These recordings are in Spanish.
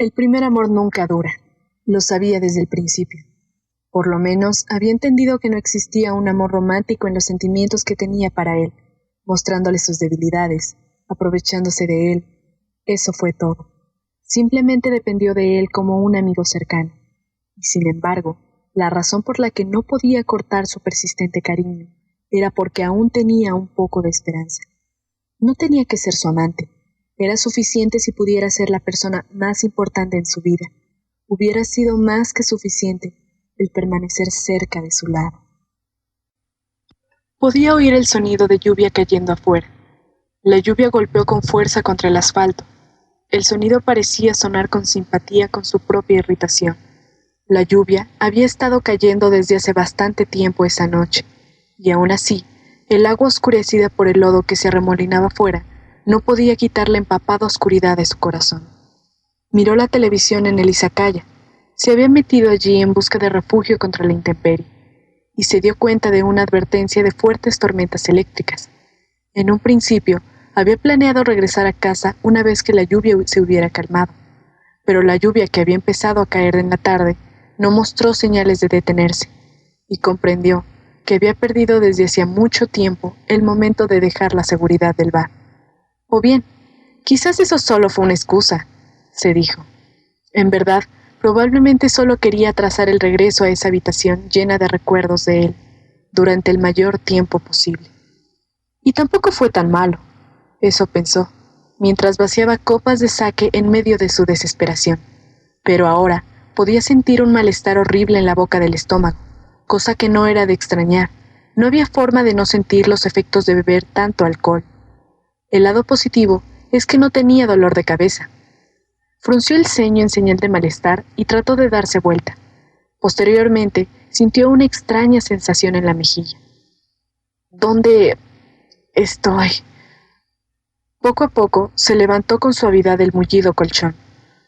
El primer amor nunca dura. Lo sabía desde el principio. Por lo menos había entendido que no existía un amor romántico en los sentimientos que tenía para él, mostrándole sus debilidades, aprovechándose de él. Eso fue todo. Simplemente dependió de él como un amigo cercano. Y sin embargo, la razón por la que no podía cortar su persistente cariño era porque aún tenía un poco de esperanza. No tenía que ser su amante. Era suficiente si pudiera ser la persona más importante en su vida. Hubiera sido más que suficiente el permanecer cerca de su lado. Podía oír el sonido de lluvia cayendo afuera. La lluvia golpeó con fuerza contra el asfalto. El sonido parecía sonar con simpatía con su propia irritación. La lluvia había estado cayendo desde hace bastante tiempo esa noche, y aún así, el agua oscurecida por el lodo que se arremolinaba afuera no podía quitar la empapada oscuridad de su corazón. Miró la televisión en el izakaya. Se había metido allí en busca de refugio contra la intemperie, y se dio cuenta de una advertencia de fuertes tormentas eléctricas. En un principio, había planeado regresar a casa una vez que la lluvia se hubiera calmado, pero la lluvia que había empezado a caer en la tarde no mostró señales de detenerse, y comprendió que había perdido desde hacía mucho tiempo el momento de dejar la seguridad del bar. O bien, quizás eso solo fue una excusa, se dijo. En verdad, probablemente solo quería trazar el regreso a esa habitación llena de recuerdos de él, durante el mayor tiempo posible. Y tampoco fue tan malo, eso pensó, mientras vaciaba copas de sake en medio de su desesperación. Pero ahora podía sentir un malestar horrible en la boca del estómago, cosa que no era de extrañar. No había forma de no sentir los efectos de beber tanto alcohol. El lado positivo es que no tenía dolor de cabeza. Frunció el ceño en señal de malestar y trató de darse vuelta. Posteriormente, sintió una extraña sensación en la mejilla. ¿Dónde estoy? Poco a poco se levantó con suavidad el mullido colchón.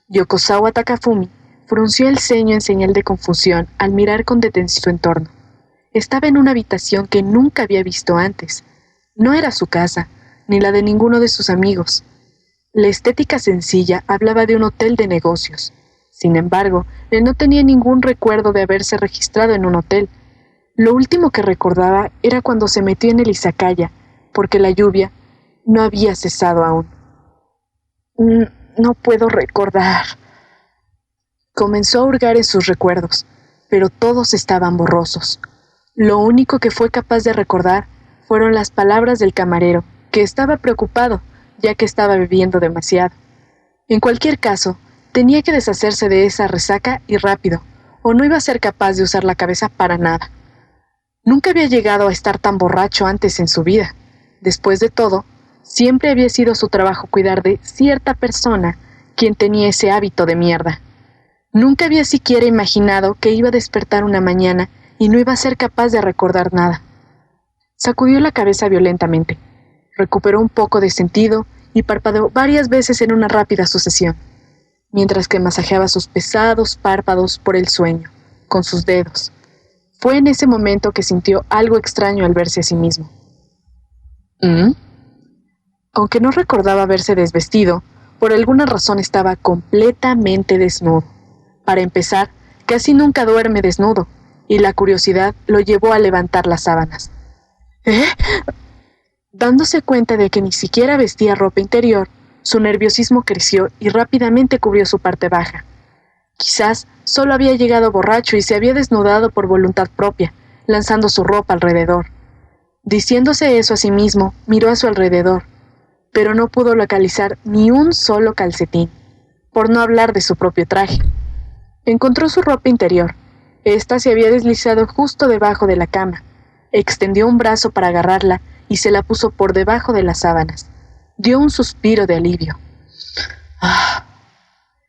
Yokozawa Takafumi frunció el ceño en señal de confusión al mirar con detención su entorno. Estaba en una habitación que nunca había visto antes. No era su casa, ni la de ninguno de sus amigos. La estética sencilla hablaba de un hotel de negocios. Sin embargo, él no tenía ningún recuerdo de haberse registrado en un hotel. Lo último que recordaba era cuando se metió en el izakaya, porque la lluvia no había cesado aún. No puedo recordar. Comenzó a hurgar en sus recuerdos, pero todos estaban borrosos. Lo único que fue capaz de recordar fueron las palabras del camarero, que estaba preocupado, ya que estaba bebiendo demasiado. En cualquier caso, tenía que deshacerse de esa resaca y rápido, o no iba a ser capaz de usar la cabeza para nada. Nunca había llegado a estar tan borracho antes en su vida. Después de todo, siempre había sido su trabajo cuidar de cierta persona quien tenía ese hábito de mierda. Nunca había siquiera imaginado que iba a despertar una mañana y no iba a ser capaz de recordar nada. Sacudió la cabeza violentamente, recuperó un poco de sentido y parpadeó varias veces en una rápida sucesión, mientras que masajeaba sus pesados párpados por el sueño, con sus dedos. Fue en ese momento que sintió algo extraño al verse a sí mismo. Aunque no recordaba haberse desvestido, por alguna razón estaba completamente desnudo. Para empezar, casi nunca duerme desnudo, y la curiosidad lo llevó a levantar las sábanas. Dándose cuenta de que ni siquiera vestía ropa interior, su nerviosismo creció y rápidamente cubrió su parte baja. Quizás solo había llegado borracho y se había desnudado por voluntad propia, lanzando su ropa alrededor. Diciéndose eso a sí mismo, miró a su alrededor, pero no pudo localizar ni un solo calcetín, por no hablar de su propio traje. Encontró su ropa interior. Esta se había deslizado justo debajo de la cama. Extendió un brazo para agarrarla y se la puso por debajo de las sábanas. Dio un suspiro de alivio.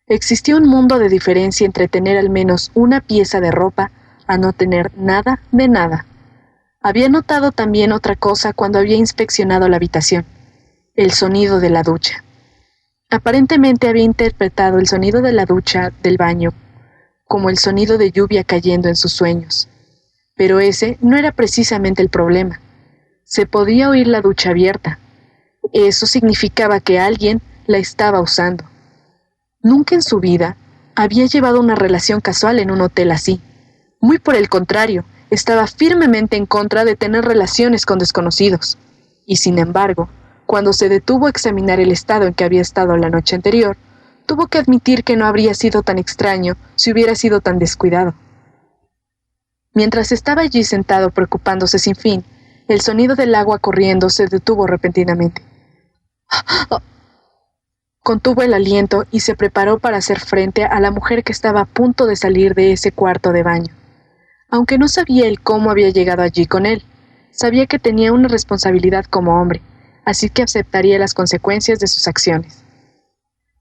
Existía un mundo de diferencia entre tener al menos una pieza de ropa a no tener nada de nada. Había notado también otra cosa cuando había inspeccionado la habitación: el sonido de la ducha. Aparentemente había interpretado el sonido de la ducha del baño como el sonido de lluvia cayendo en sus sueños. Pero ese no era precisamente el problema. Se podía oír la ducha abierta. Eso significaba que alguien la estaba usando. Nunca en su vida había llevado una relación casual en un hotel así. Muy por el contrario, estaba firmemente en contra de tener relaciones con desconocidos. Y sin embargo, cuando se detuvo a examinar el estado en que había estado la noche anterior, tuvo que admitir que no habría sido tan extraño si hubiera sido tan descuidado. Mientras estaba allí sentado preocupándose sin fin, el sonido del agua corriendo se detuvo repentinamente. Contuvo el aliento y se preparó para hacer frente a la mujer que estaba a punto de salir de ese cuarto de baño. Aunque no sabía él cómo había llegado allí con él, sabía que tenía una responsabilidad como hombre, así que aceptaría las consecuencias de sus acciones.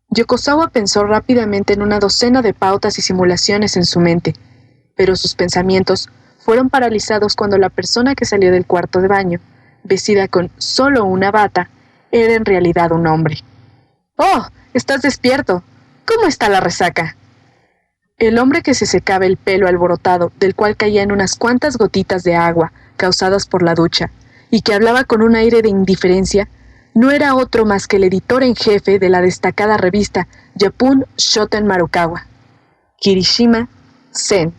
Yokosawa pensó rápidamente en una docena de pautas y simulaciones en su mente, pero sus pensamientos fueron paralizados cuando la persona que salió del cuarto de baño, vestida con solo una bata, era en realidad un hombre. «¡Oh! ¡Estás despierto! ¿Cómo está la resaca?» El hombre que se secaba el pelo alborotado, del cual caían unas cuantas gotitas de agua causadas por la ducha, y que hablaba con un aire de indiferencia, no era otro más que el editor en jefe de la destacada revista Japan Shoten Marukawa, Kirishima Sen.